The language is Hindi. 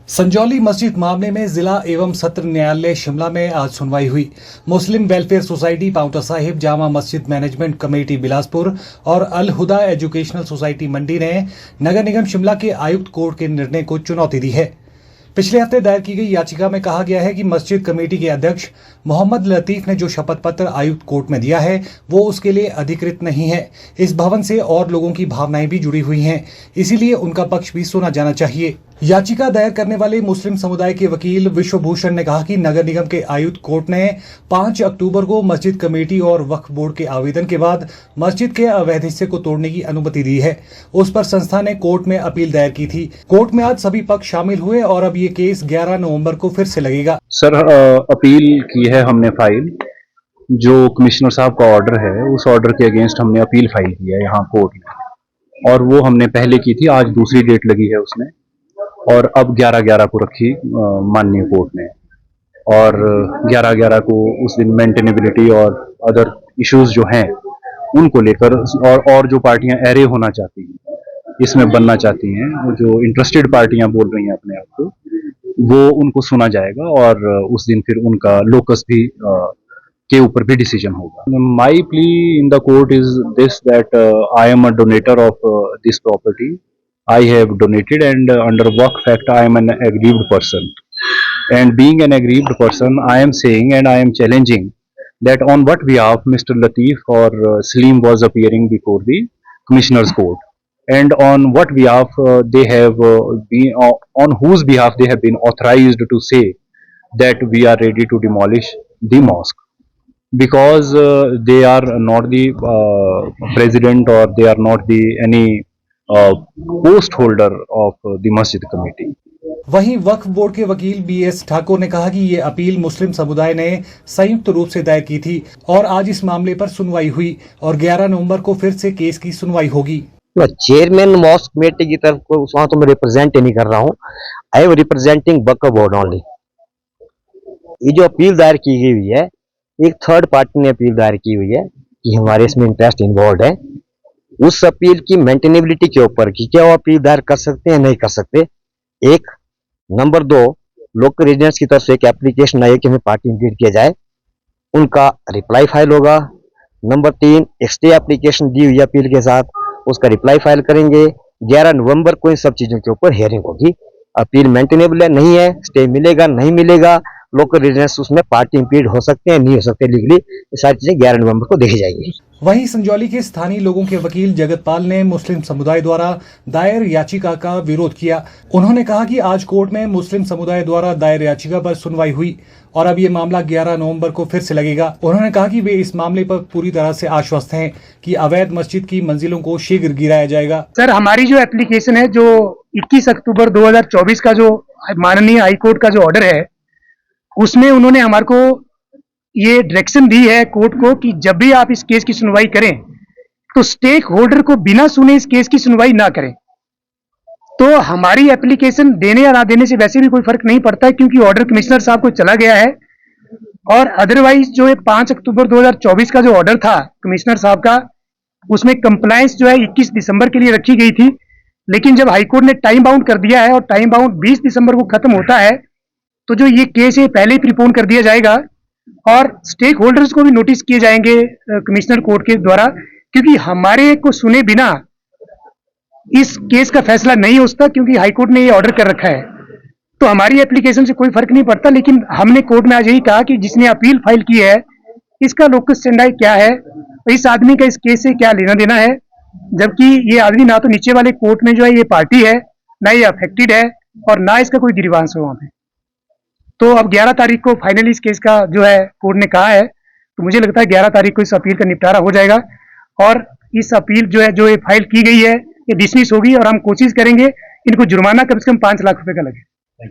संजौली मस्जिद मामले में जिला एवं सत्र न्यायालय शिमला में आज सुनवाई हुई। मुस्लिम welfare society Paonta Sahib, Jama Masjid management committee Bilaspur और अल हुदा एजुकेशनल सोसाइटी मंडी ने नगर निगम शिमला के आयुक्त कोर्ट के निर्णय को चुनौती दी है। पिछले हफ्ते दायर की गई याचिका में कहा गया है कि मस्जिद कमेटी के अध्यक्ष मोहम्मद लतीफ ने जो शपथ पत्र आयुक्त कोर्ट में दिया है वो उसके लिए अधिकृत नहीं है। इस भवन से और लोगों की भावनाएं भी जुड़ी हुई हैं, इसीलिए उनका पक्ष भी सुना जाना चाहिए। याचिका दायर करने वाले मुस्लिम समुदाय के वकील विश्वभूषण ने कहा कि नगर निगम के आयुक्त कोर्ट ने 5 अक्टूबर को मस्जिद कमेटी और वक्फ बोर्ड के आवेदन के बाद मस्जिद के अवैध हिस्से को तोड़ने की अनुमति दी है। उस पर संस्था ने कोर्ट में अपील दायर की थी। कोर्ट में आज सभी पक्ष शामिल हुए और अब ये केस 11 नवंबर को फिर से लगेगा। सर, अपील की है हमने फाइल, जो कमिश्नर साहब का ऑर्डर है उस ऑर्डर के अगेंस्ट हमने अपील फाइल की है यहाँ कोर्ट में, और वो हमने पहले की थी। आज दूसरी डेट लगी है उसमें, और अब 11/11 को रखी माननीय कोर्ट ने। और 11/11 को उस दिन मेंटेनेबिलिटी और अदर इश्यूज जो हैं उनको लेकर और जो पार्टियां एरे होना चाहती हैं, इसमें बनना चाहती हैं, जो इंटरेस्टेड पार्टियां बोल रही हैं अपने आप को, वो उनको सुना जाएगा और उस दिन फिर उनका लोकस भी के ऊपर भी डिसीजन होगा। My plea in the court is this that I am a donator of this property. I have donated, and under Waqf Act I am an aggrieved person, and being an aggrieved person I am saying and I am challenging that on what behalf Mr. Latif or Salim was appearing before the Commissioner's Court, and on what behalf they have been on whose behalf they have been authorized to say that we are ready to demolish the mosque, because they are not the president, or they are not the any post holder of the मस्जिद कमेटी। वहीं वक्फ बोर्ड के वकील BS ठाकुर ने कहा कि ये अपील मुस्लिम समुदाय ने संयुक्त रूप से दायर की थी और आज इस मामले पर सुनवाई हुई और 11 नवंबर को फिर से केस की सुनवाई होगी। चेयरमैन मॉस्क कमेटी की तरफ को वहां तो मैं रिप्रेजेंट नहीं कर रहा हूँ, I am representing Waqf board only. ये जो अपील दायर की गई हुई है, एक थर्ड पार्टी ने अपील दायर की हुई है कि हमारे इसमें इंटरेस्ट इन्वॉल्व है। उस अपील की मेंटेनेबिलिटी के ऊपर कि क्या वो अपील दायर कर सकते हैं नहीं कर सकते, एक। नंबर 2, लोकल रेजिडेंट्स की तरफ से एक एप्लीकेशन आई है कि हमें पार्टी इंक्लूड किया जाए, उनका रिप्लाई फाइल होगा। नंबर 3, एक स्टे एप्लीकेशन दी हुई अपील के साथ, उसका रिप्लाई फाइल करेंगे। 11 नवंबर को इन सब चीजों के ऊपर हियरिंग होगी। अपील मेंटेनेबल है नहीं है, स्टे मिलेगा नहीं मिलेगा, लोकल रेजिडेंट्स उसमें पार्टी इंक्लूड हो सकते हैं नहीं हो सकते लीगली, ये सारी चीजें 11 नवंबर को देखी जाएगी। वहीं संजौली के स्थानीय लोगों के वकील जगतपाल ने मुस्लिम समुदाय द्वारा दायर याचिका का विरोध किया। उन्होंने कहा कि आज कोर्ट में मुस्लिम समुदाय द्वारा दायर याचिका पर सुनवाई हुई और अब ये मामला 11 नवंबर को फिर से लगेगा। उन्होंने कहा कि वे इस मामले पर पूरी तरह से आश्वस्त हैं कि अवैध मस्जिद की मंजिलों को शीघ्र गिराया जाएगा। सर, हमारी जो एप्लीकेशन है, जो 21 अक्टूबर 2024 का जो माननीय हाईकोर्ट का जो ऑर्डर है, उसमें उन्होंने हमारे को ये डायरेक्शन दी है कोर्ट को कि जब भी आप इस केस की सुनवाई करें तो स्टेक होल्डर को बिना सुने इस केस की सुनवाई ना करें। तो हमारी एप्लीकेशन देने या ना देने से वैसे भी कोई फर्क नहीं पड़ता है, क्योंकि ऑर्डर कमिश्नर साहब को चला गया है। और अदरवाइज जो 5 अक्टूबर 2024 का जो ऑर्डर था कमिश्नर साहब का, उसमें कंप्लायंस जो है 21 दिसंबर के लिए रखी गई थी, लेकिन जब हाईकोर्ट ने टाइम बाउंड कर दिया है और टाइम बाउंड 20 दिसंबर को खत्म होता है, तो जो ये केस है पहले ही प्रीपोन कर दिया जाएगा और स्टेक होल्डर्स को भी नोटिस किए जाएंगे कमिश्नर कोर्ट के द्वारा, क्योंकि हमारे को सुने बिना इस केस का फैसला नहीं हो सकता, क्योंकि हाईकोर्ट ने ये ऑर्डर कर रखा है। तो हमारी एप्लीकेशन से कोई फर्क नहीं पड़ता, लेकिन हमने कोर्ट में आज यही कहा कि जिसने अपील फाइल की है इसका लोकस स्टैंडी क्या है, इस आदमी का इस केस से क्या लेना देना है, जबकि ये आदमी ना तो नीचे वाले कोर्ट में जो है ये पार्टी है, ना ये अफेक्टेड है और ना इसका कोई गिरीवांश है वहां पे। तो अब 11 तारीख को फाइनली इस केस का जो है कोर्ट ने कहा है, तो मुझे लगता है 11 तारीख को इस अपील का निपटारा हो जाएगा और इस अपील जो है जो ये फाइल की गई है ये डिसमिस होगी और हम कोशिश करेंगे इनको जुर्माना कम से कम 5 लाख रुपए का लगे।